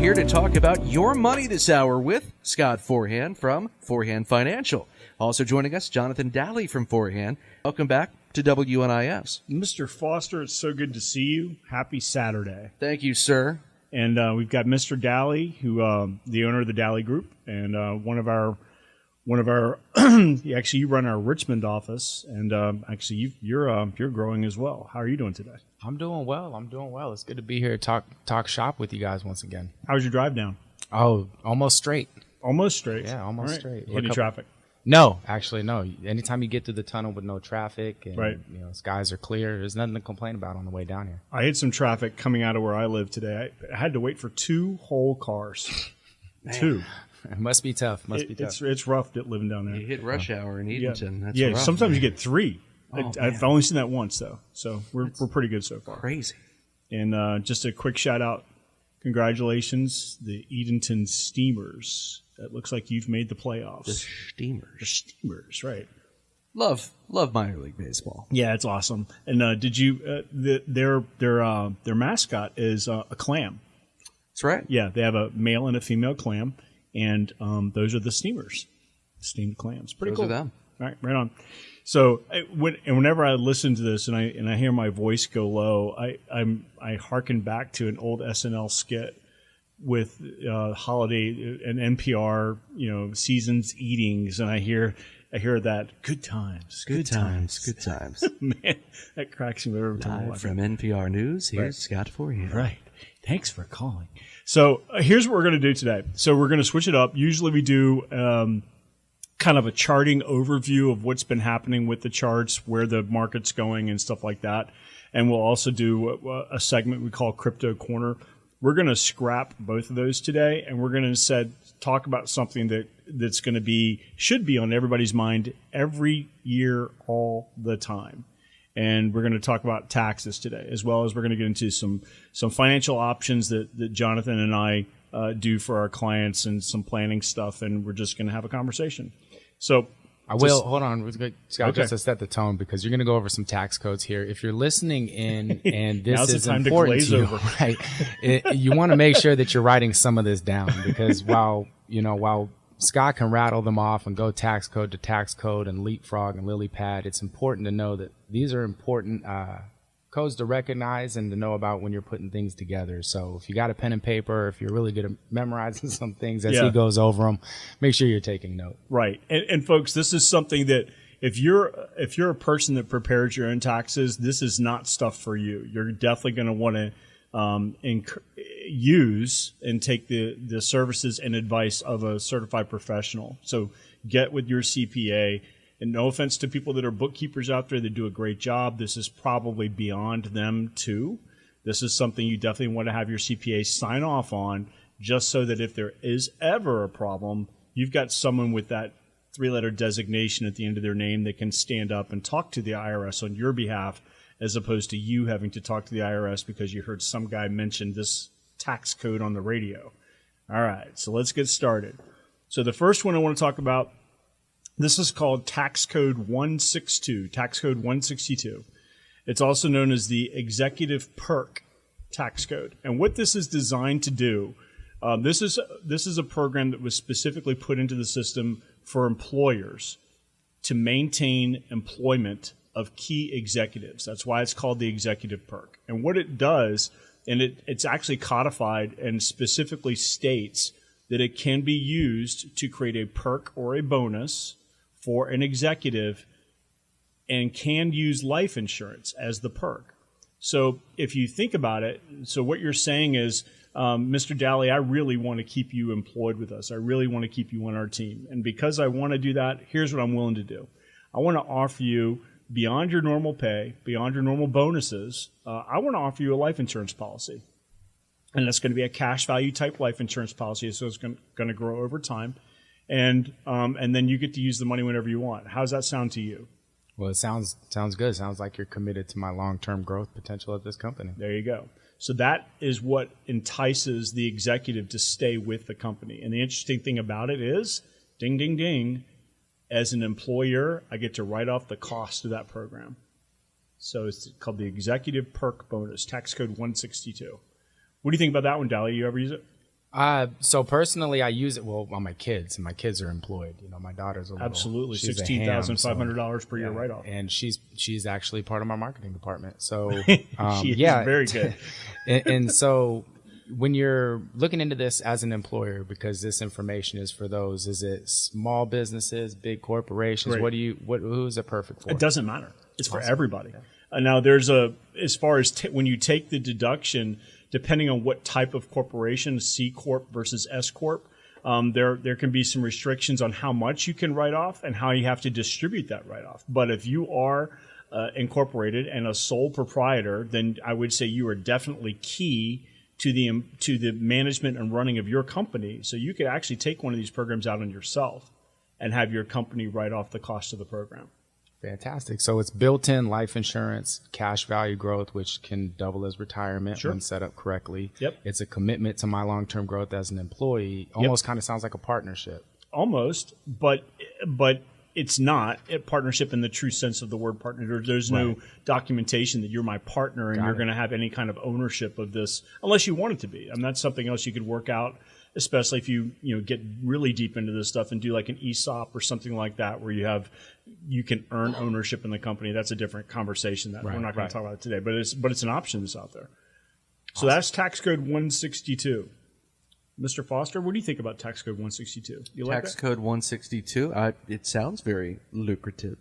here to talk about your money this hour with Scott Forehand from Forehand Financial. Also joining us, Jonathan Daly from Forehand. Welcome back to WNIS. Mr. Foster, it's so good to see you. Happy Saturday. Thank you, sir. And we've got Mr. Daly, who the owner of the Daly Group, and one of our actually you run our Richmond office, and actually you're growing as well. How are you doing today? I'm doing well. It's good to be here to talk shop with you guys once again. How was your drive down? Oh, almost straight. Almost straight. Yeah, almost right. straight. Hit any traffic? No, actually, no. Anytime you get through the tunnel with no traffic and right. Skies are clear, there's nothing to complain about on the way down here. I had some traffic coming out of where I live today. I had to wait for 2 whole cars. Man. 2. It must be tough. It's rough living down there. You hit rush hour in Edenton. Yeah, That's yeah. rough, Sometimes man. you get 3. I've only seen that once though, so we're pretty good so far. Crazy. And just a quick shout out, congratulations, the Edenton Steamers. It looks like you've made the playoffs. The Steamers. The Steamers, right? Love minor league baseball. Yeah, it's awesome. And did you? Their mascot is a clam. That's right. Yeah, they have a male and a female clam, and those are the Steamers, steamed clams. Pretty Those cool. are them. All right, right on. So whenever I listen to this and I hear my voice go low, I hearken back to an old SNL skit with holiday and NPR, seasons eatings, and I hear that good times. Man, that cracks me every time I Live watch from it. NPR News, here's Right. Scott Forehand. Right. Thanks for calling. So here's what we're going to do today. So we're going to switch it up. Usually we do kind of a charting overview of what's been happening with the charts, where the market's going and stuff like that. And we'll also do a segment we call Crypto Corner. We're going to scrap both of those today, and we're going to instead talk about something that's going to should be on everybody's mind every year, all the time. And we're going to talk about taxes today, as well as we're going to get into some financial options that Jonathan and I do for our clients and some planning stuff, and we're just going to have a conversation. So hold on, Scott, Okay. just to set the tone, because you're going to go over some tax codes here. If you're listening in and this Now's the is time to important glaze to you, over. right? You want to make sure that you're writing some of this down, because while Scott can rattle them off and go tax code to tax code and leapfrog and lily pad, it's important to know that these are important codes to recognize and to know about when you're putting things together. So if you got a pen and paper, if you're really good at memorizing some things as he goes over them, make sure you're taking note. Right. And folks, this is something that if you're a person that prepares your own taxes, this is not stuff for you. You're definitely going to want to use and take the services and advice of a certified professional. So get with your CPA. And no offense to people that are bookkeepers out there that do a great job, this is probably beyond them too. This is something you definitely want to have your CPA sign off on, just so that if there is ever a problem, you've got someone with that 3-letter designation at the end of their name that can stand up and talk to the IRS on your behalf, as opposed to you having to talk to the IRS because you heard some guy mention this tax code on the radio. All right, so let's get started. So the first one I want to talk about, this is called Tax Code 162, Tax Code 162. It's also known as the Executive Perk Tax Code. And what this is designed to do, this is a program that was specifically put into the system for employers to maintain employment of key executives. That's why it's called the Executive Perk. And what it does, and it's actually codified and specifically states that it can be used to create a perk or a bonus for an executive, and can use life insurance as the perk. So if you think about it, so what you're saying is, Mr. Daly, I really want to keep you employed with us. I really want to keep you on our team. And because I want to do that, here's what I'm willing to do. I want to offer you, beyond your normal pay, beyond your normal bonuses, I want to offer you a life insurance policy. And that's going to be a cash value type life insurance policy, so it's going to grow over time. And then you get to use the money whenever you want. How does that sound to you? Well, it sounds good. It sounds like you're committed to my long-term growth potential at this company. There you go. So that is what entices the executive to stay with the company. And the interesting thing about it is, ding, ding, ding, as an employer, I get to write off the cost of that program. So it's called the Executive Perk Bonus, Tax Code 162. What do you think about that one, Dally? You ever use it? So personally, I use it on my kids, and my kids are employed. My daughter's a little, Absolutely, she's a ham, $16,500 per year write-off. and she's actually part of my marketing department. So She is very good. and so when you're looking into this as an employer, because this information is for those, is it small businesses, big corporations? Right. Who is it perfect for? It doesn't matter. It's for everybody. Now, there's as far as when you take the deduction, depending on what type of corporation, C Corp versus S Corp, there can be some restrictions on how much you can write off and how you have to distribute that write-off. But if you are incorporated and a sole proprietor, then I would say you are definitely key to the management and running of your company. So you could actually take one of these programs out on yourself and have your company write off the cost of the program. Fantastic. So it's built-in life insurance, cash value growth, which can double as retirement Sure. when set up correctly. Yep. It's a commitment to my long-term growth as an employee. Almost kind of sounds like a partnership. Almost, but it's not a partnership in the true sense of the word partner. There's no documentation that you're my partner and you're going to have any kind of ownership of this unless you want it to be. That's something else you could work out, especially if you get really deep into this stuff and do like an ESOP or something like that, where you can earn ownership in the company. That's a different conversation that we're not going to talk about today, but it's an option that's out there. So that's tax code 162. Mr. Foster, what do you think about tax code 162? You like Tax that? code 162. It sounds very lucrative.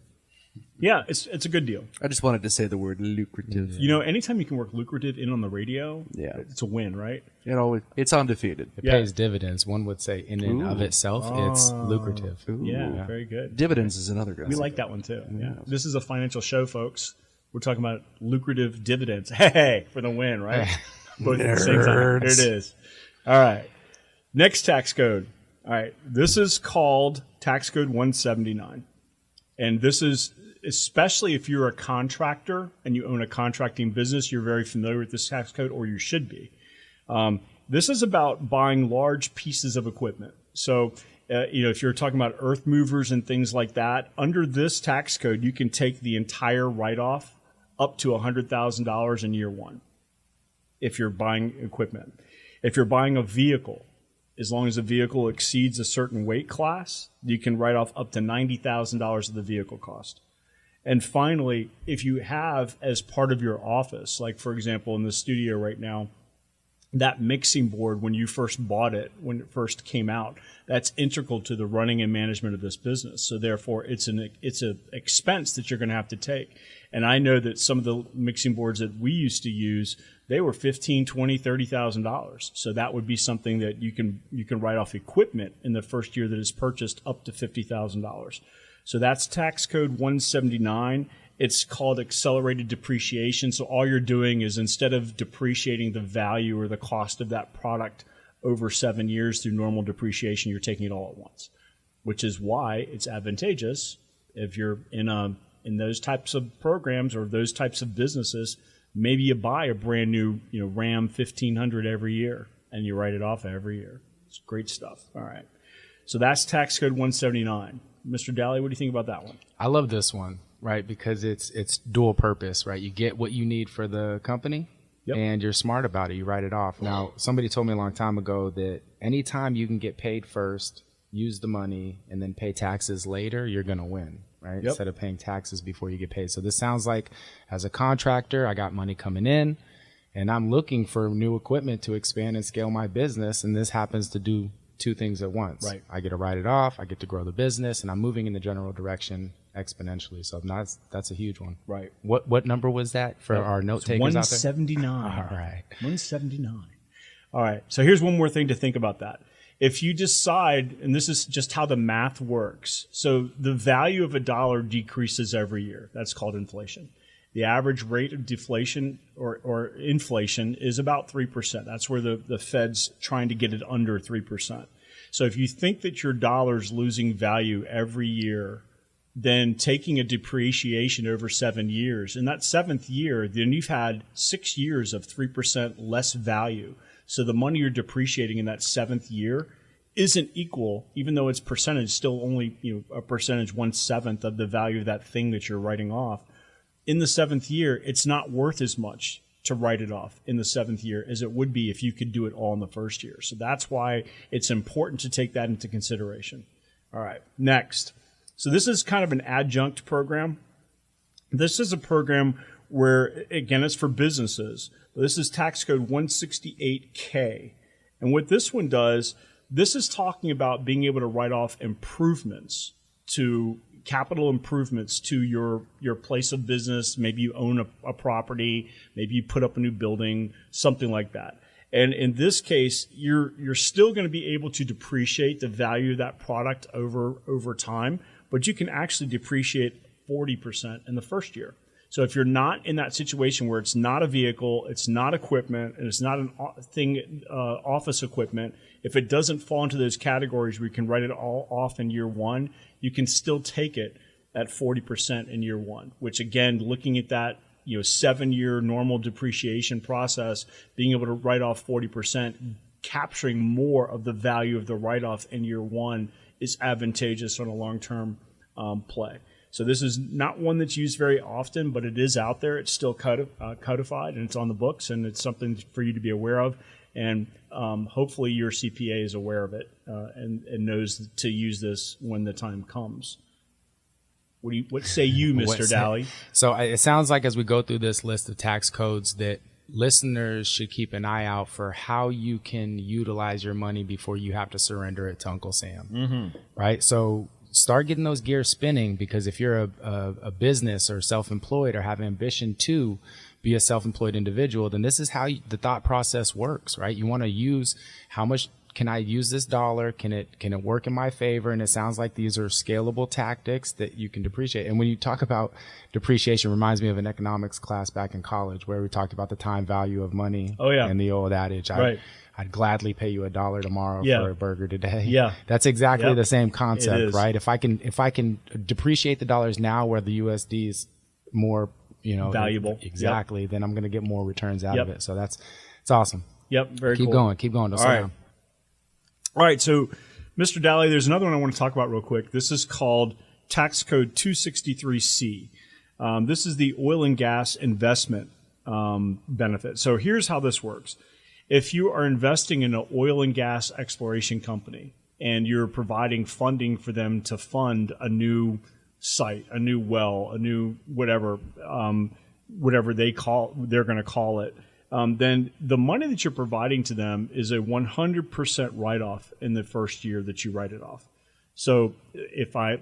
Yeah, it's a good deal. I just wanted to say the word lucrative. Anytime you can work lucrative in on the radio, it's a win, right? It's undefeated. It pays dividends. One would say in and of itself, it's lucrative. Yeah, very good. Dividends is another good. We like that one too. Yeah. This is a financial show, folks. We're talking about lucrative dividends. Hey, for the win, right? Both at the same time. Here it is. All right. Next tax code. All right. This is called tax code 179. And this is, especially if you're a contractor and you own a contracting business, you're very familiar with this tax code, or you should be. This is about buying large pieces of equipment. So, if you're talking about earth movers and things like that, under this tax code, you can take the entire write-off up to $100,000 in year one if you're buying equipment. If you're buying a vehicle, as long as the vehicle exceeds a certain weight class, you can write off up to $90,000 of the vehicle cost. And finally, if you have as part of your office, like for example in the studio right now, that mixing board, when you first bought it, when it first came out, that's integral to the running and management of this business. So therefore, it's an expense that you're going to have to take. And I know that some of the mixing boards that we used to use, they were $15,000, $20,000, $30,000. So that would be something that you can write off equipment in the first year that is purchased up to $50,000. So that's tax code 179. It's called accelerated depreciation. So all you're doing is, instead of depreciating the value or the cost of that product over 7 years through normal depreciation, you're taking it all at once, which is why it's advantageous if you're in those types of programs or those types of businesses. Maybe you buy a brand new Ram 1500 every year and you write it off every year. It's great stuff. All right. So that's tax code 179. Mr. Daly, what do you think about that one? I love this one, right? Because it's dual purpose, right? You get what you need for the company, and you're smart about it. You write it off. Now, somebody told me a long time ago that anytime you can get paid first, use the money, and then pay taxes later, you're going to win, right? Instead of paying taxes before you get paid. So this sounds like, as a contractor, I got money coming in, and I'm looking for new equipment to expand and scale my business, and this happens to do two things at once. Right. I get to write it off, I get to grow the business, and I'm moving in the general direction exponentially. So that's a huge one. Right. What number was that for our note takers out there? 179. All right. 179. All right. So here's one more thing to think about that. If you decide, and this is just how the math works, so the value of a dollar decreases every year. That's called inflation. The average rate of deflation or inflation is about 3%. That's where the Fed's trying to get it under 3%. So if you think that your dollar's losing value every year, then taking a depreciation over 7 years, in that seventh year, then you've had 6 years of 3% less value. So the money you're depreciating in that seventh year isn't equal, even though it's percentage, still only a percentage 1/7 of the value of that thing that you're writing off. In the seventh year, it's not worth as much to write it off in the 7th year as it would be if you could do it all in the first year. So that's why it's important to take that into consideration. All right, next. So this is kind of an adjunct program. This is a program where, again, it's for businesses. This is tax code 168K. And what this one does, this is talking about being able to write off improvements to capital improvements to your place of business. Maybe you own a property, maybe you put up a new building, something like that. And in this case, you're still going to be able to depreciate the value of that product over time, but you can actually depreciate 40% in the first year. So if you're not in that situation where it's not a vehicle, it's not equipment, and it's not an office equipment, if it doesn't fall into those categories where you can write it all off in year one, you can still take it at 40% in year one, which again, looking at that 7-year normal depreciation process, being able to write off 40%, capturing more of the value of the write-off in year one is advantageous on a long-term play. So this is not one that's used very often, but it is out there. It's still codified, and it's on the books, and it's something for you to be aware of. And hopefully your CPA is aware of it and knows to use this when the time comes. What say you, Mr. Daly? So it sounds like as we go through this list of tax codes that listeners should keep an eye out for how you can utilize your money before you have to surrender it to Uncle Sam, right? So start getting those gears spinning, because if you're a business or self-employed or have ambition to be a self-employed individual, then this is how the thought process works, right? You want to use how much can I use this dollar? Can it work in my favor? And it sounds like these are scalable tactics that you can depreciate. And when you talk about depreciation, it reminds me of an economics class back in college where we talked about the time value of money. Oh, yeah. And the old adage. Right. I'd gladly pay you $1 tomorrow for a burger today. Yeah. That's exactly the same concept, is. right? If I can depreciate the dollars now where the USD is more, valuable. Exactly. Then I'm going to get more returns out of it. So it's awesome. Yep. Very Keep cool. going. Keep going. Don't slow down. All right. So, Mr. Daly, there's another one I want to talk about real quick. This is called Tax Code 263C. This is the oil and gas investment benefit. So here's how this works. If you are investing in an oil and gas exploration company and you're providing funding for them to fund a new site, a new well, a new whatever they're going to call it, then the money that you're providing to them is a 100% write-off in the first year that you write it off. So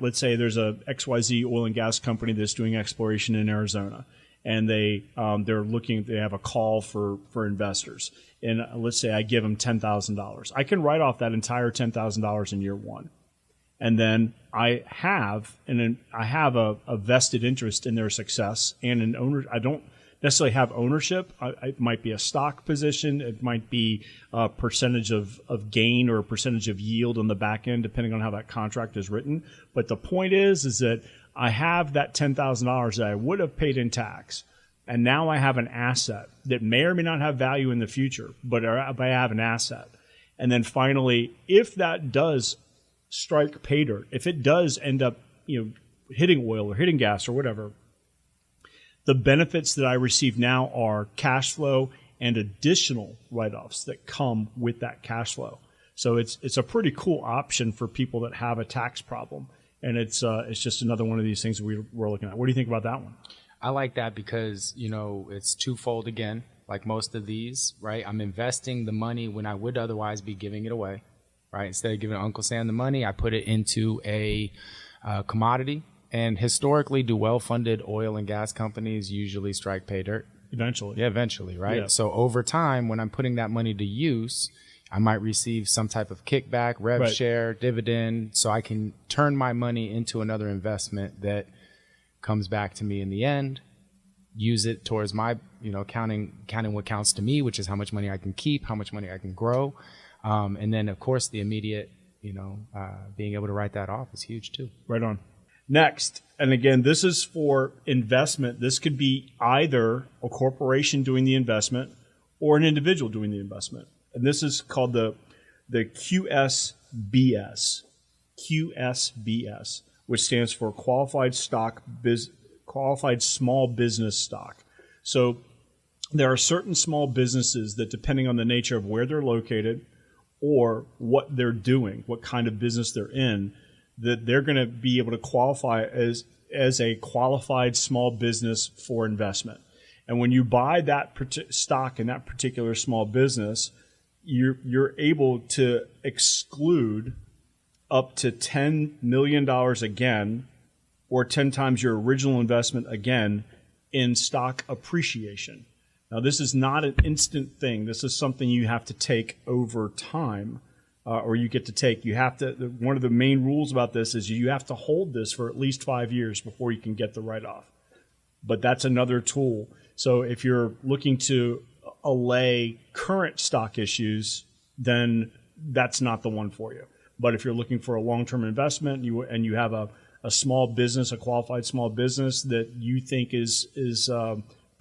let's say there's a XYZ oil and gas company that's doing exploration in Arizona, and they have a call for investors. And let's say I give them $10,000. I can write off that entire $10,000 in year one. And then I have a vested interest in their success and an owner. I don't necessarily have ownership. It might be a stock position. It might be a percentage of gain or a percentage of yield on the back end, depending on how that contract is written. But the point is that I have that $10,000 that I would have paid in tax, and now I have an asset that may or may not have value in the future, but I have an asset. And then finally, if that does strike pay dirt, if it does end up hitting oil or hitting gas or whatever, the benefits that I receive now are cash flow and additional write-offs that come with that cash flow. So it's a pretty cool option for people that have a tax problem, and it's just another one of these things we're looking at. What do you think about that one? I like that because it's twofold again. Like most of these, right? I'm investing the money when I would otherwise be giving it away, right? Instead of giving Uncle Sam the money, I put it into a commodity. And historically, do well-funded oil and gas companies usually strike pay dirt? Eventually. Yeah, eventually, right? Yeah. So over time, when I'm putting that money to use, I might receive some type of kickback, rev share, dividend, so I can turn my money into another investment that comes back to me in the end, use it towards my, counting what counts to me, which is how much money I can keep, how much money I can grow. And then, of course, the immediate, being able to write that off is huge too. Right on. Next, and again, this is for investment. This could be either a corporation doing the investment or an individual doing the investment. And this is called the QSBS, which stands for Qualified Small Business Stock. So there are certain small businesses that, depending on the nature of where they're located or what they're doing, what kind of business they're in, that they're going to be able to qualify as a qualified small business for investment. And when you buy that stock in that particular small business, you're able to exclude up to $10 million again, or 10 times your original investment again, in stock appreciation. Now, this is not an instant thing. This is something you have to take over time, or you get to take. You have to. One of the main rules about this is you have to hold this for at least 5 years before you can get the write-off. But that's another tool. So if you're looking to allay current stock issues, then that's not the one for you. But if you're looking for a long-term investment and you have a small business, a qualified small business that you think is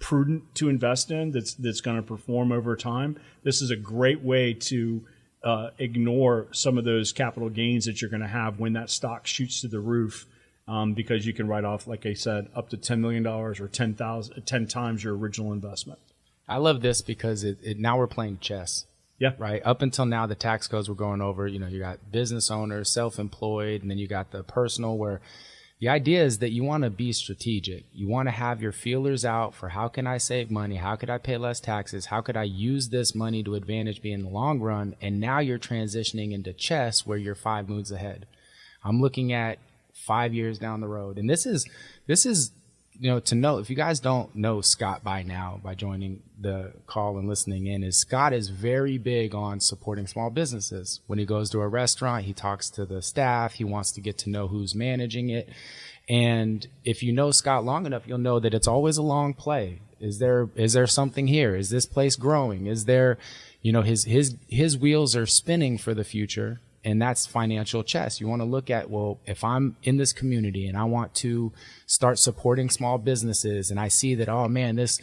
prudent to invest in, that's going to perform over time, this is a great way to ignore some of those capital gains that you're going to have when that stock shoots to the roof, because you can write off, like I said, up to $10 million or 10 times your original investment. I love this because now we're playing chess. Yeah. Right. Up until now, the tax codes we're going over, you got business owners, self-employed, and then you got the personal, where the idea is that you want to be strategic. You want to have your feelers out for how can I save money? How could I pay less taxes? How could I use this money to advantage me in the long run? And now you're transitioning into chess where you're 5 moves ahead. I'm looking at 5 years down the road. And this is, to know, if you guys don't know Scott by now, by joining the call and listening in, is Scott is very big on supporting small businesses. When he goes to a restaurant, he talks to the staff. He wants to get to know who's managing it. And if you know Scott long enough, you'll know that it's always a long play. Is there something here? Is this place growing? Is there, his wheels are spinning for the future. And that's financial chess. You want to look at, well, if I'm in this community and I want to start supporting small businesses, and I see that, oh man, this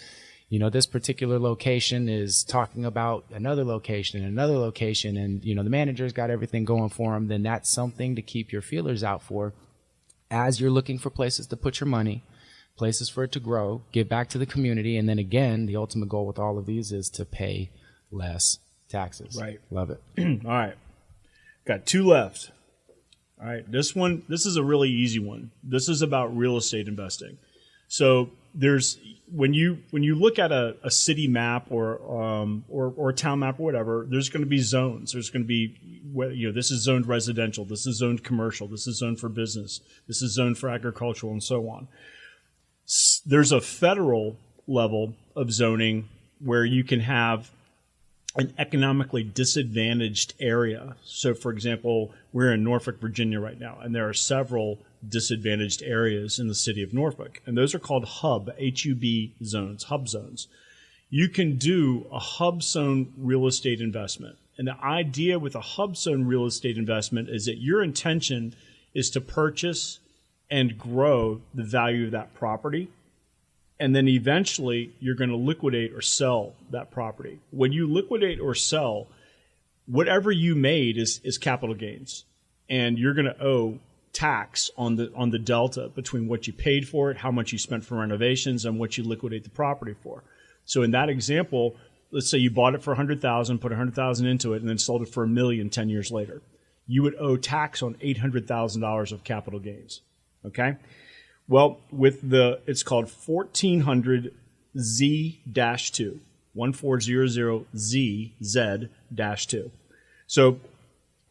particular location is talking about another location, and the manager's got everything going for them, then that's something to keep your feelers out for as you're looking for places to put your money, places for it to grow, give back to the community. And then again, the ultimate goal with all of these is to pay less taxes. Right. Love it. All right. Got 2 left. All right, this is a really easy one. This is about real estate investing. So there's when you look at a city map or a town map or whatever, there's going to be zones. There's going to be, this is zoned residential, this is zoned commercial, this is zoned for business, this is zoned for agricultural, and so on. There's a federal level of zoning where you can have an economically disadvantaged area. So, for example, we're in Norfolk, Virginia right now, and there are several disadvantaged areas in the city of Norfolk, and those are called HUB zones, hub zones. You can do a hub zone real estate investment. And the idea with a hub zone real estate investment is that your intention is to purchase and grow the value of that property. And then eventually you're going to liquidate or sell that property. When you liquidate or sell, whatever you made is capital gains. And you're going to owe tax on the delta between what you paid for it, how much you spent for renovations, and what you liquidate the property for. So in that example, let's say you bought it for $100,000, put $100,000 into it, and then sold it for $1 million 10 years later. You would owe tax on $800,000 of capital gains. Okay? Well, it's called 1400 Z-2, 1400 Z-2. So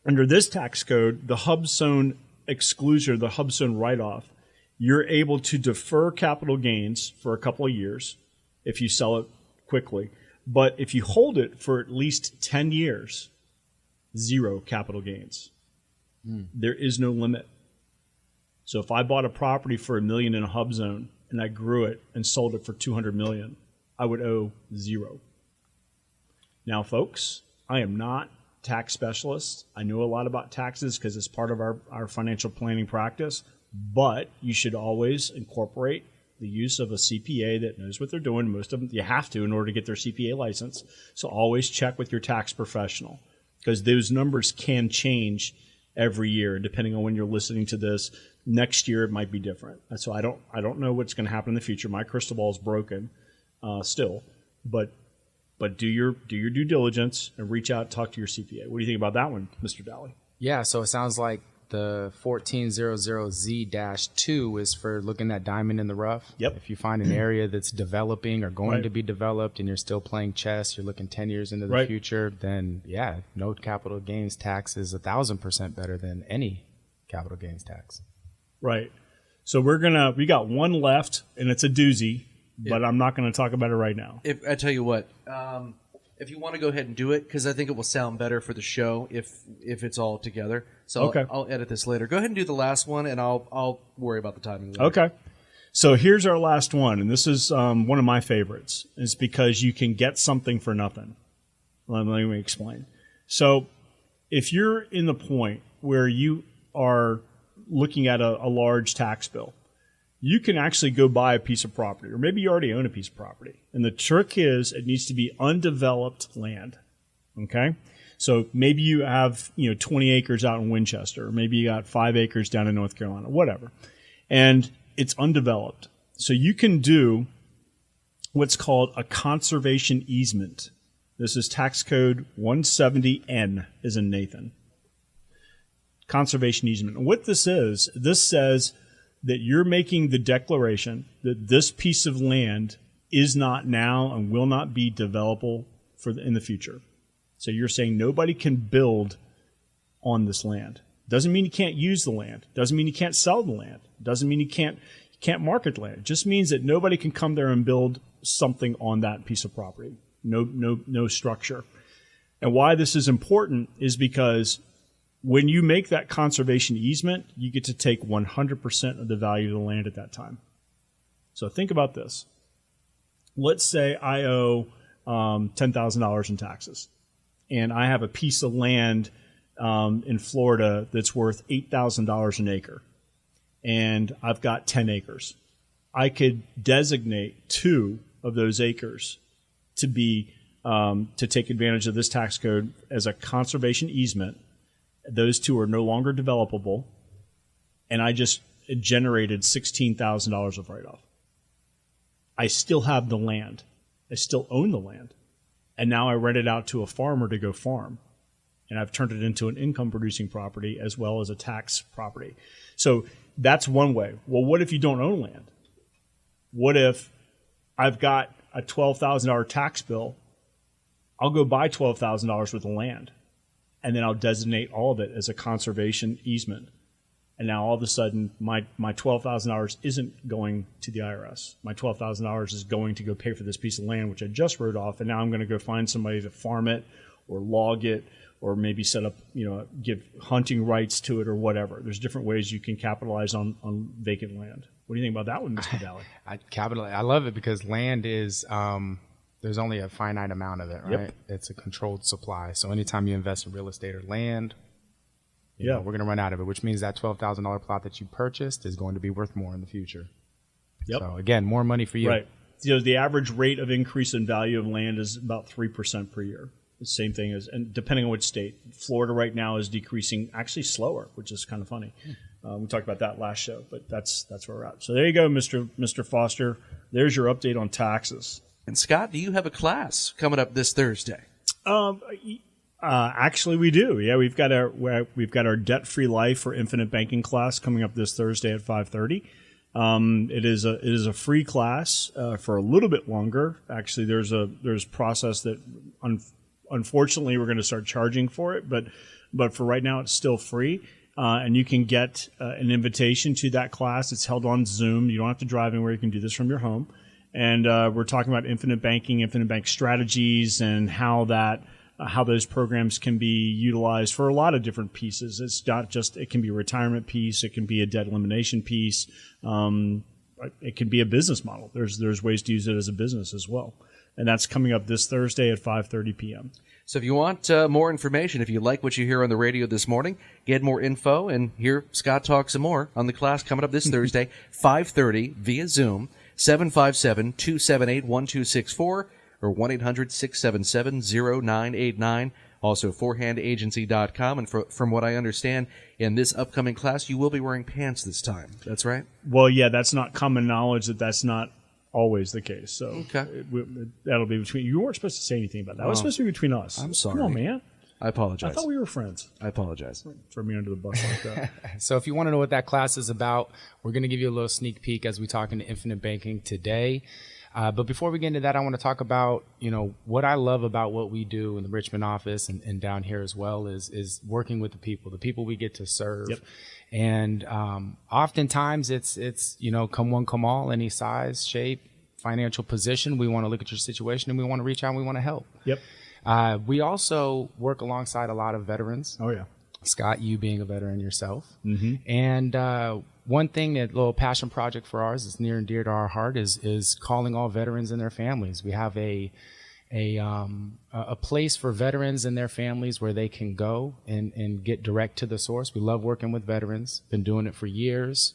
under this tax code, the hub zone exclusion, the hub zone write-off, you're able to defer capital gains for a couple of years if you sell it quickly. But if you hold it for at least 10 years, 0 capital gains. There is no limit. So if I bought a property for $1 million in a hub zone and I grew it and sold it for $200 million, I would owe 0. Now, folks, I am not a tax specialist. I know a lot about taxes because it's part of our financial planning practice, but you should always incorporate the use of a CPA that knows what they're doing. Most of them, you have to in order to get their CPA license. So always check with your tax professional because those numbers can change every year. Depending on when you're listening to this, next year it might be different. So I don't know what's going to happen in the future. My crystal ball is broken still. but do your due diligence and reach out, talk to your CPA. What do you think about that one, Mr. Daly? Yeah, so it sounds like the 1400Z-2 is for looking at diamond in the rough. Yep. If you find an area that's developing or going to be developed and you're still playing chess, you're looking 10 years into the future, then no capital gains tax is 1,000% better than any capital gains tax. Right. So we got one left, and it's a doozy, but I'm not going to talk about it right now. I tell you what, if you want to go ahead and do it, because I think it will sound better for the show if it's all together. So I'll edit this later. Go ahead and do the last one, and I'll worry about the timing later. Okay. So here's our last one, and this is one of my favorites. It's because you can get something for nothing. Let me explain. So if you're in the point where you are looking at a large tax bill, you can actually go buy a piece of property, or maybe you already own a piece of property. And the trick is it needs to be undeveloped land. Okay? So maybe you have 20 acres out in Winchester, or maybe you got 5 acres down in North Carolina, whatever. And it's undeveloped. So you can do what's called a conservation easement. This is tax code 170N, as in Nathan. Conservation easement. And what this says that you're making the declaration that this piece of land is not now and will not be developable in the future. So you're saying nobody can build on this land. Doesn't mean you can't use the land. Doesn't mean you can't sell the land. Doesn't mean you can't market the land. It just means that nobody can come there and build something on that piece of property. No structure. And why this is important is because when you make that conservation easement, you get to take 100% of the value of the land at that time. So think about this. Let's say I owe $10,000 in taxes, and I have a piece of land in Florida that's worth $8,000 an acre, and I've got 10 acres. I could designate 2 of those acres to be to take advantage of this tax code as a conservation easement. Those 2 are no longer developable, and I just generated $16,000 of write-off. I still have the land. I still own the land. And now I rent it out to a farmer to go farm. And I've turned it into an income-producing property as well as a tax property. So that's one way. Well, what if you don't own land? What if I've got a $12,000 tax bill? I'll go buy $12,000 worth of land, and then I'll designate all of it as a conservation easement. And now all of a sudden, my $12,000 isn't going to the IRS. My $12,000 is going to go pay for this piece of land, which I just wrote off, and now I'm going to go find somebody to farm it or log it or maybe set up, give hunting rights to it or whatever. There's different ways you can capitalize on vacant land. What do you think about that one, Mr. Daly? I love it because land is there's only a finite amount of it, right? Yep. It's a controlled supply. So anytime you invest in real estate or land, we're going to run out of it, which means that $12,000 plot that you purchased is going to be worth more in the future. Yep. So again, more money for you. Right. The average rate of increase in value of land is about 3% per year. The same thing as, and depending on which state. Florida right now is decreasing actually slower, which is kind of funny. We talked about that last show, but that's where we're at. So there you go, Mr. Foster. There's your update on taxes. And Scott, do you have a class coming up this Thursday? Actually, we do. Yeah, we've got our debt-free life for infinite banking class coming up this Thursday at 5:30. It is a free class for a little bit longer. Actually, there's a process that unfortunately we're going to start charging for it, but for right now it's still free. And you can get an invitation to that class. It's held on Zoom. You don't have to drive anywhere. You can do this from your home. And we're talking about infinite bank strategies, and how those programs can be utilized for a lot of different pieces. It's not just, it can be a retirement piece, it can be a debt elimination piece, it can be a business model. There's ways to use it as a business as well. And that's coming up this Thursday at 5:30 p.m. So if you want more information, if you like what you hear on the radio this morning, get more info and hear Scott talk some more on the class coming up this Thursday, 5:30 via Zoom, 757-278-1264 or 1-800-677-0989. Also, forehandagency.com. And from what I understand, in this upcoming class, you will be wearing pants this time. That's right? Well, yeah, that's not common knowledge that's not always the case. So that'll be between you. Weren't supposed to say anything about that. That was supposed to be between us. I'm sorry. Come on, man. I apologize. I thought we were friends. I apologize. Throw me under the bus like that. So if you want to know what that class is about, we're going to give you a little sneak peek as we talk into infinite banking today. But before we get into that, I want to talk about, what I love about what we do in the Richmond office and down here as well is working with the people we get to serve. Yep. And oftentimes it's come one, come all, any size, shape, financial position. We want to look at your situation and we want to reach out and we want to help. Yep. We also work alongside a lot of veterans. Oh, yeah. Scott, you being a veteran yourself. Mm-hmm. And one thing, that little passion project for ours is near and dear to our heart is calling all veterans and their families. We have a place for veterans and their families where they can go and get direct to the source. We love working with veterans. Been doing it for years.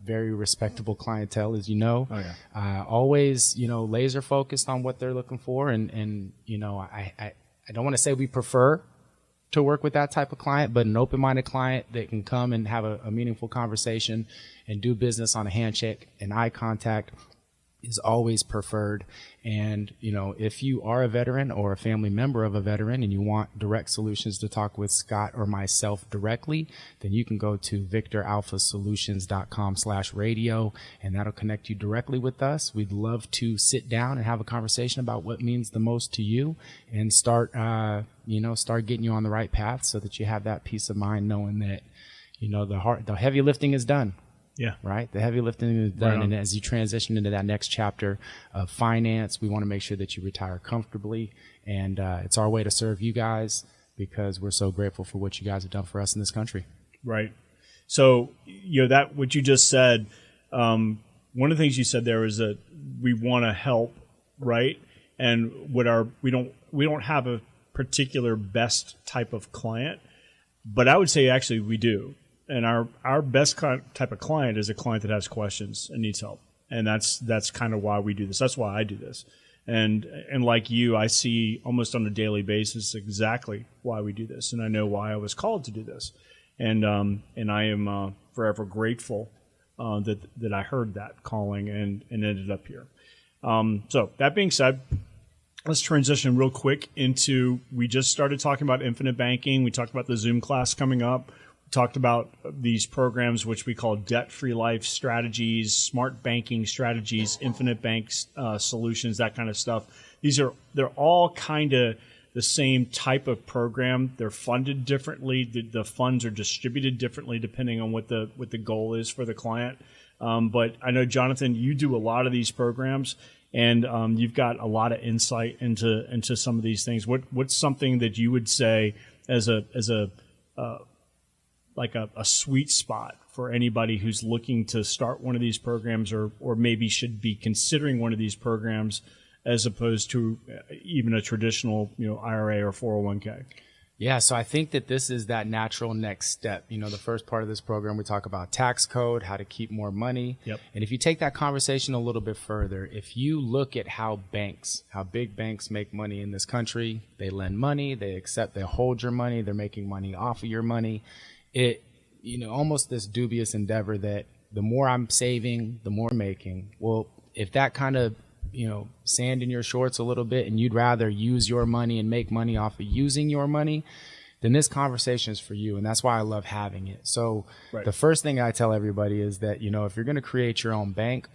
Very respectable clientele, as you know. Oh, yeah. Always, laser focused on what they're looking for. And I don't want to say we prefer to work with that type of client, but an open-minded client that can come and have a meaningful conversation and do business on a handshake and eye contact is always preferred. And, if you are a veteran or a family member of a veteran and you want direct solutions to talk with Scott or myself directly, then you can go to victoralphasolutions.com/radio, and that'll connect you directly with us. We'd love to sit down and have a conversation about what means the most to you and start getting you on the right path so that you have that peace of mind knowing that, the heavy lifting is done. Yeah. Right. The heavy lifting is done. Right. And as you transition into that next chapter of finance, we want to make sure that you retire comfortably. And it's our way to serve you guys because we're so grateful for what you guys have done for us in this country. Right. So, that what you just said, one of the things you said there is that we want to help, right? And we don't have a particular best type of client, but I would say actually we do. And our best type of client is a client that has questions and needs help. And that's kind of why we do this. That's why I do this. And like you, I see almost on a daily basis exactly why we do this. And I know why I was called to do this. And I am forever grateful that I heard that calling and ended up here. So that being said, let's transition real quick into, we just started talking about infinite banking. We talked about the Zoom class coming up. Talked about these programs, which we call debt-free life strategies, smart banking strategies, infinite banks solutions, that kind of stuff. They're all kind of the same type of program. They're funded differently. The funds are distributed differently depending on what the goal is for the client. But I know, Jonathan, you do a lot of these programs, and you've got a lot of insight into some of these things. What's something that you would say as a sweet spot for anybody who's looking to start one of these programs or maybe should be considering one of these programs as opposed to even a traditional, IRA or 401k? Yeah, so I think that this is that natural next step. The first part of this program, we talk about tax code, how to keep more money. Yep. And if you take that conversation a little bit further, if you look at how big banks make money in this country, they lend money, they hold your money, they're making money off of your money. It, almost this dubious endeavor that the more I'm saving, the more I'm making. Well, if that kind of, sand in your shorts a little bit and you'd rather use your money and make money off of using your money, then this conversation is for you. And that's why I love having it. So The first thing I tell everybody is that, if you're going to create your own bank,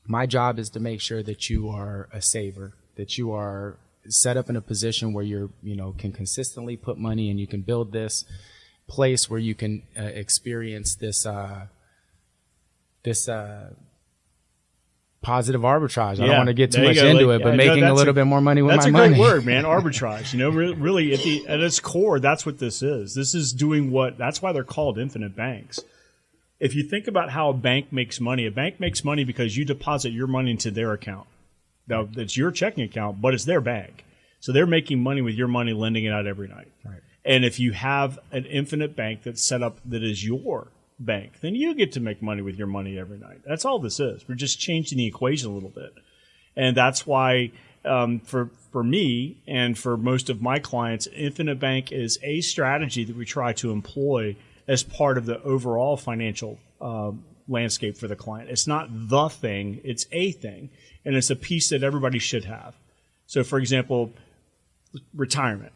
my job is to make sure that you are a saver, that you are set up in a position where you're, can consistently put money and you can build this place where you can experience this positive arbitrage. I don't want to get too much into it, but making a little bit more money with my money. That's a great word, man. Arbitrage. Really at its core, that's what this is. This is doing that's why they're called infinite banks. If you think about how a bank makes money because you deposit your money into their account. Now, it's your checking account, but it's their bank. So they're making money with your money, lending it out every night. Right. And if you have an infinite bank that's set up that is your bank, then you get to make money with your money every night. That's all this is. We're just changing the equation a little bit. And that's why for me and for most of my clients, infinite bank is a strategy that we try to employ as part of the overall financial landscape for the client. It's not the thing, it's a thing, and it's a piece that everybody should have. So, for example, retirement.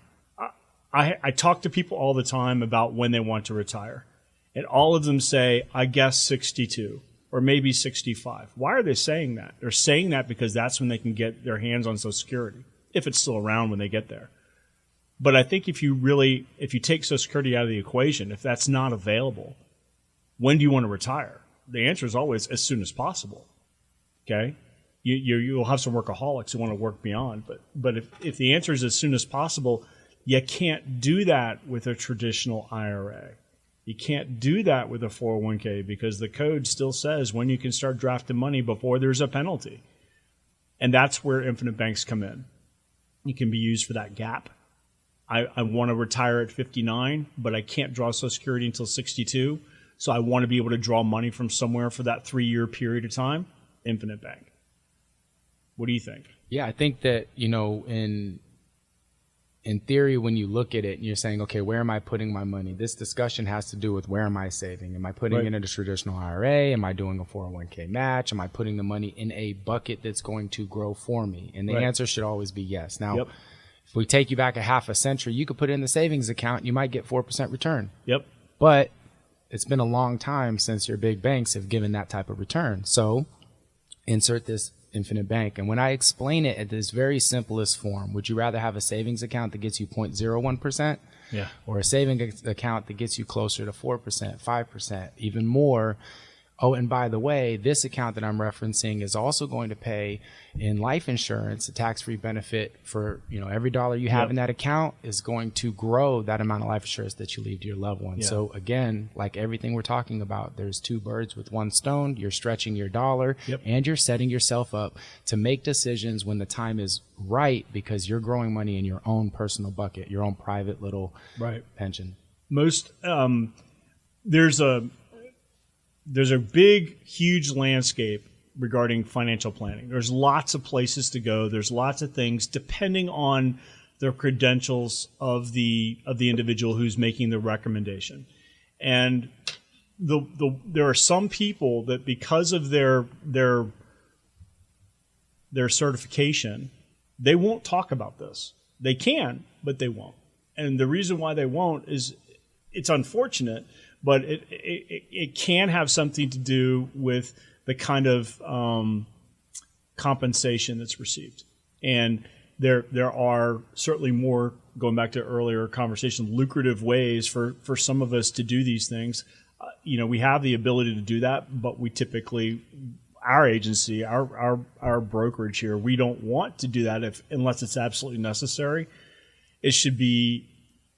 I talk to people all the time about when they want to retire, and all of them say, I guess 62 or maybe 65. Why are they saying that? They're saying that because that's when they can get their hands on Social Security, if it's still around when they get there. But I think if you take Social Security out of the equation, if that's not available, when do you want to retire? The answer is always as soon as possible. Okay? You'll have some workaholics who want to work beyond, but if the answer is as soon as possible, you can't do that with a traditional IRA. You can't do that with a 401k because the code still says when you can start drafting money before there's a penalty. And that's where infinite banks come in. You can be used for that gap. I want to retire at 59, but I can't draw Social Security until 62. So I want to be able to draw money from somewhere for that 3-year period of time. Infinite bank. What do you think? Yeah, I think that, in theory, when you look at it and you're saying, okay, where am I putting my money? This discussion has to do with where am I saving? Am I putting it in a traditional IRA? Am I doing a 401k match? Am I putting the money in a bucket that's going to grow for me? And the answer should always be yes. Now, if we take you back a half a century, you could put it in the savings account. You might get 4% return. Yep. But it's been a long time since your big banks have given that type of return. So insert this infinite bank. And when I explain it at this very simplest form, would you rather have a savings account that gets you 0.01%? Yeah. Or a savings account that gets you closer to 4%, 5%, even more? Oh, and by the way, this account that I'm referencing is also going to pay in life insurance, a tax-free benefit for, every dollar you have in that account is going to grow that amount of life insurance that you leave to your loved one. Yeah. So again, like everything we're talking about, there's two birds with one stone. You're stretching your dollar and you're setting yourself up to make decisions when the time is right because you're growing money in your own personal bucket, your own private little pension. There's a big, huge landscape regarding financial planning. There's lots of places to go. There's lots of things depending on the credentials of the individual who's making the recommendation. And there are some people that because of their certification, they won't talk about this. They can, but they won't. And the reason why they won't is it's unfortunate, but it can have something to do with the kind of compensation that's received. And there are certainly more, going back to earlier conversation, lucrative ways for some of us to do these things. We have the ability to do that, but we typically, our agency, our brokerage here, we don't want to do that unless it's absolutely necessary.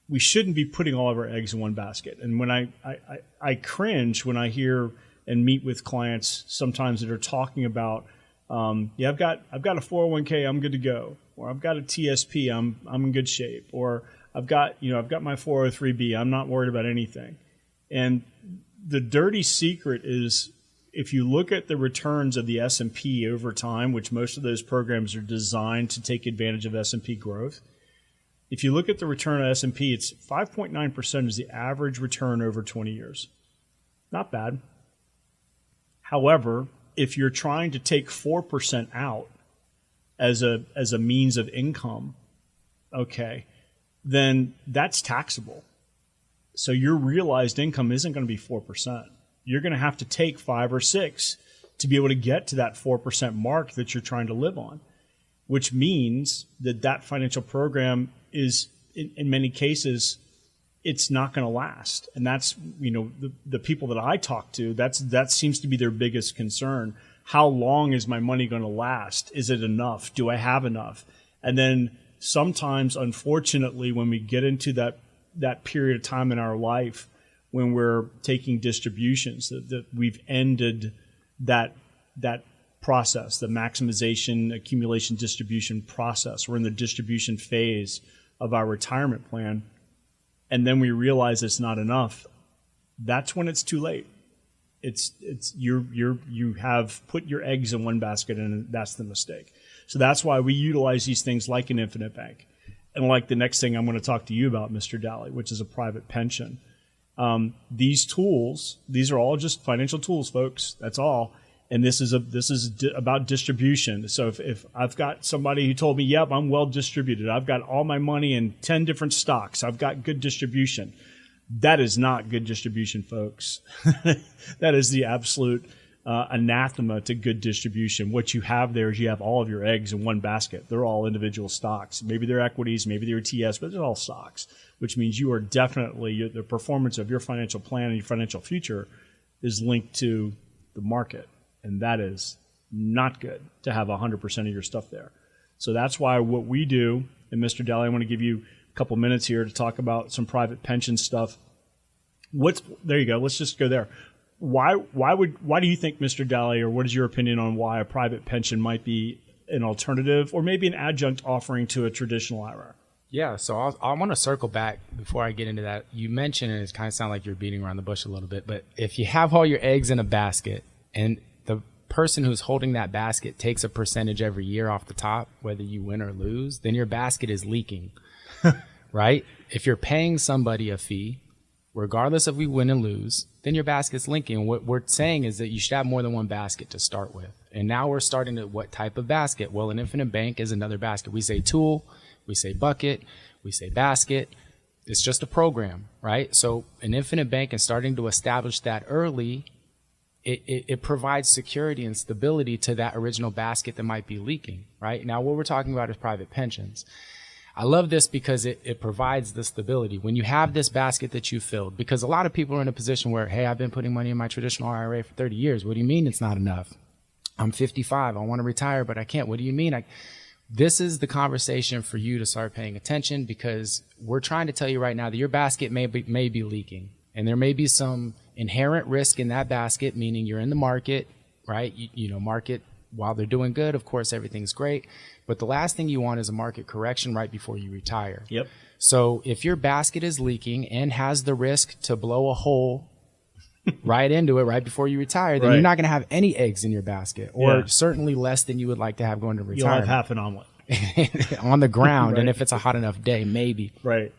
We shouldn't be putting all of our eggs in one basket. And when I cringe when I hear and meet with clients sometimes that are talking about, I've got a 401k, I'm good to go, or I've got a TSP, I'm in good shape, or I've got my 403b, I'm not worried about anything. And the dirty secret is if you look at the returns of the S&P over time, which most of those programs are designed to take advantage of S&P growth. If you look at the return of S&P, it's 5.9% is the average return over 20 years. Not bad. However, if you're trying to take 4% out as a means of income, then that's taxable. So your realized income isn't going to be 4%. You're going to have to take 5 or 6 to be able to get to that 4% mark that you're trying to live on, which means that financial program is, in many cases, it's not going to last. And that's, the people that I talk to, that seems to be their biggest concern. How long is my money going to last? Is it enough? Do I have enough? And then sometimes, unfortunately, when we get into that period of time in our life when we're taking distributions, that we've ended that process, the maximization, accumulation, distribution process. We're in the distribution phase of our retirement plan, and then we realize it's not enough. That's when it's too late. You have put your eggs in one basket, and that's the mistake. So that's why we utilize these things like an infinite bank, and like the next thing I'm going to talk to you about, Mr. Daly, which is a private pension. These tools, these are all just financial tools, folks. That's all. And this is about distribution. So if I've got somebody who told me, yep, I'm well distributed. I've got all my money in 10 different stocks. I've got good distribution. That is not good distribution, folks. That is the absolute anathema to good distribution. What you have there is you have all of your eggs in one basket. They're all individual stocks. Maybe they're equities, maybe they're ETFs, but they're all stocks, which means you are definitely, the performance of your financial plan and your financial future is linked to the market. And that is not good to have 100% of your stuff there. So that's why what we do, and Mr. Daly, I want to give you a couple minutes here to talk about some private pension stuff. There you go. Let's just go there. Why do you think, Mr. Daly, or what is your opinion on why a private pension might be an alternative or maybe an adjunct offering to a traditional IRA? Yeah, so I want to circle back before I get into that. You mentioned, and it kind of sounds like you're beating around the bush a little bit, but if you have all your eggs in a basket and the person who's holding that basket takes a percentage every year off the top, whether you win or lose, then your basket is leaking, right? If you're paying somebody a fee, regardless if we win and lose, then your basket's leaking. What we're saying is that you should have more than one basket to start with. And now we're starting at what type of basket? Well, an infinite bank is another basket. We say tool, we say bucket, we say basket. It's just a program, right? So an infinite bank and starting to establish that early, it provides security and stability to that original basket that might be leaking, right? Now, what we're talking about is private pensions. I love this because it provides the stability. When you have this basket that you filled, because a lot of people are in a position where, hey, I've been putting money in my traditional IRA for 30 years. What do you mean it's not enough? I'm 55. I want to retire, but I can't. What do you mean? This is the conversation for you to start paying attention, because we're trying to tell you right now that your basket may be leaking. And there may be some inherent risk in that basket, meaning you're in the market, right? You know, market, while they're doing good, of course, everything's great. But the last thing you want is a market correction right before you retire. Yep. So if your basket is leaking and has the risk to blow a hole right into it right before you retire, then you're not going to have any eggs in your basket, or certainly less than you would like to have going to retirement. You'll have half an omelet. On the ground, and if it's a hot enough day, maybe. Right.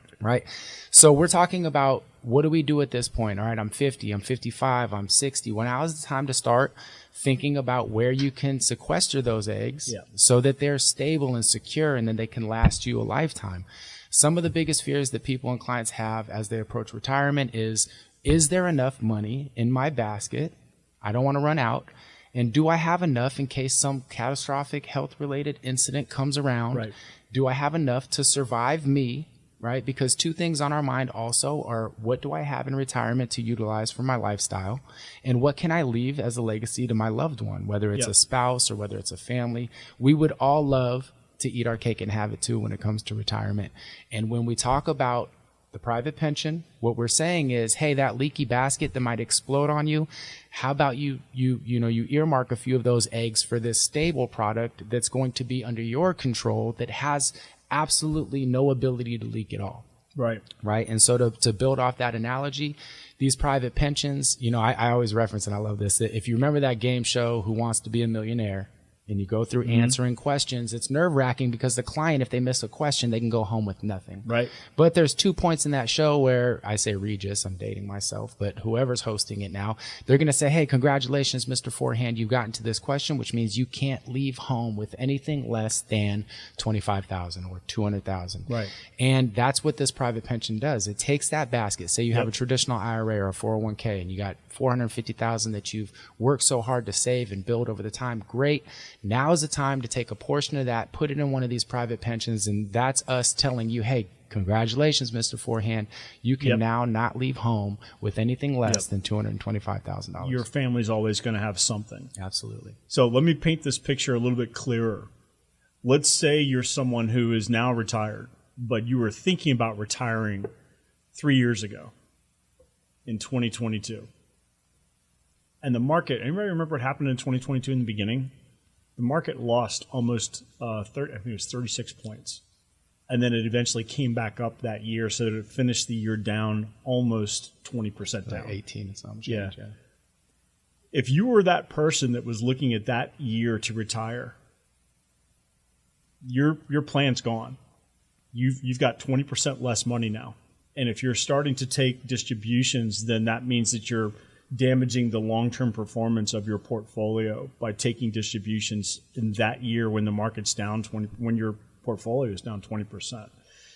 So we're talking about, what do we do at this point? All right, I'm 50, I'm 55, I'm 60. Well, now is the time to start thinking about where you can sequester those eggs so that they're stable and secure, and then they can last you a lifetime. Some of the biggest fears that people and clients have as they approach retirement is there enough money in my basket? I don't want to run out. And do I have enough in case some catastrophic health-related incident comes around? Right. Do I have enough to survive me? Right? Because two things on our mind also are, what do I have in retirement to utilize for my lifestyle? And what can I leave as a legacy to my loved one, whether it's a spouse or whether it's a family? We would all love to eat our cake and have it too when it comes to retirement. And when we talk about the private pension, what we're saying is, hey, that leaky basket that might explode on you, how about you earmark a few of those eggs for this stable product that's going to be under your control, that has absolutely no ability to leak at all. Right. And so to build off that analogy, these private pensions, I always reference, and I love this, that if you remember that game show, Who Wants to Be a Millionaire, and you go through answering questions, it's nerve-wracking because the client, if they miss a question, they can go home with nothing. Right. But there's 2 points in that show where, I say Regis, I'm dating myself, but whoever's hosting it now, they're going to say, hey, congratulations, Mr. Forehand, you've gotten to this question, which means you can't leave home with anything less than $25,000 or $200,000. Right. And that's what this private pension does. It takes that basket. Say you have a traditional IRA or a 401k, and you got $450,000 that you've worked so hard to save and build over the time. Great. Now is the time to take a portion of that, put it in one of these private pensions, and that's us telling you, hey, congratulations, Mr. Forehand. You can now not leave home with anything less than $225,000. Your family's always going to have something. Absolutely. So let me paint this picture a little bit clearer. Let's say you're someone who is now retired, but you were thinking about retiring 3 years ago in 2022. And the market, anybody remember what happened in 2022 in the beginning? The market lost almost 36 points. And then it eventually came back up that year, so that it finished the year down almost 20% down. Like 18 and some change, yeah. If you were that person that was looking at that year to retire, your plan's gone. You've got 20% less money now And if you're starting to take distributions, then that means that you're damaging the long-term performance of your portfolio by taking distributions in that year when the market's down 20, when your portfolio is down 20%.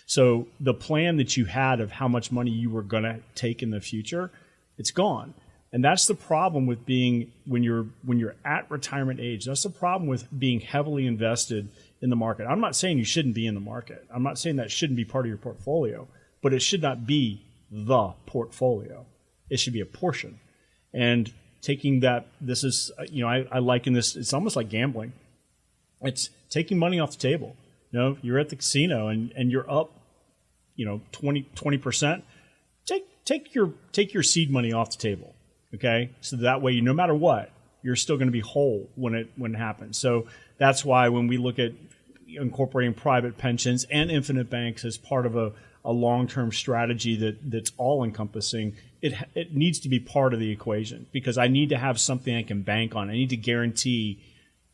So the plan that you had of how much money you were going to take in the future, it's gone. And that's the problem with being when you're at retirement age. That's the problem with being heavily invested in the market. I'm not saying you shouldn't be in the market. I'm not saying that shouldn't be part of your portfolio, but it should not be the portfolio. It should be a portion. And taking that, this is, I liken this, it's almost like gambling. It's taking money off the table. You're at the casino and you're up, 20%. Take your seed money off the table. Okay. So that way, no matter what, you're still going to be whole when it happens. So that's why when we look at incorporating private pensions and infinite banks as part of a long-term strategy that's all-encompassing, it needs to be part of the equation, because I need to have something I can bank on. I need to guarantee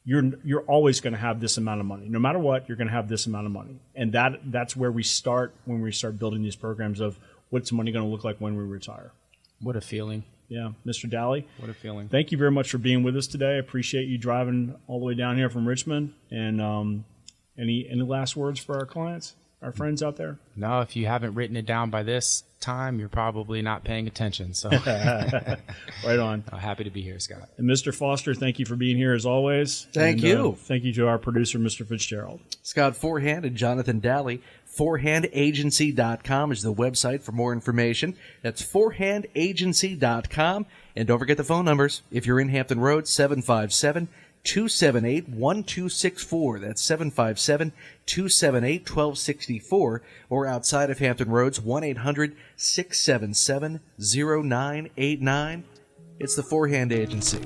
you're always going to have this amount of money. No matter what, you're going to have this amount of money. And that's where we start when we start building these programs of what's money going to look like when we retire. What a feeling. Yeah, Mr. Daly. What a feeling. Thank you very much for being with us today. I appreciate you driving all the way down here from Richmond. And any last words for our clients, our friends out there? No, if you haven't written it down by this time, you're probably not paying attention. So, right on. Happy to be here, Scott. And Mr. Foster, thank you for being here as always. Thank you. Thank you to our producer, Mr. Fitzgerald. Scott Forehand and Jonathan Daly. Forehandagency.com is the website for more information. That's forehandagency.com. And don't forget the phone numbers. If you're in Hampton Roads, 757-278-1264. That's 757-278-1264. Or outside of Hampton Roads, 1-800-677-0989. It's the Forehand Agency.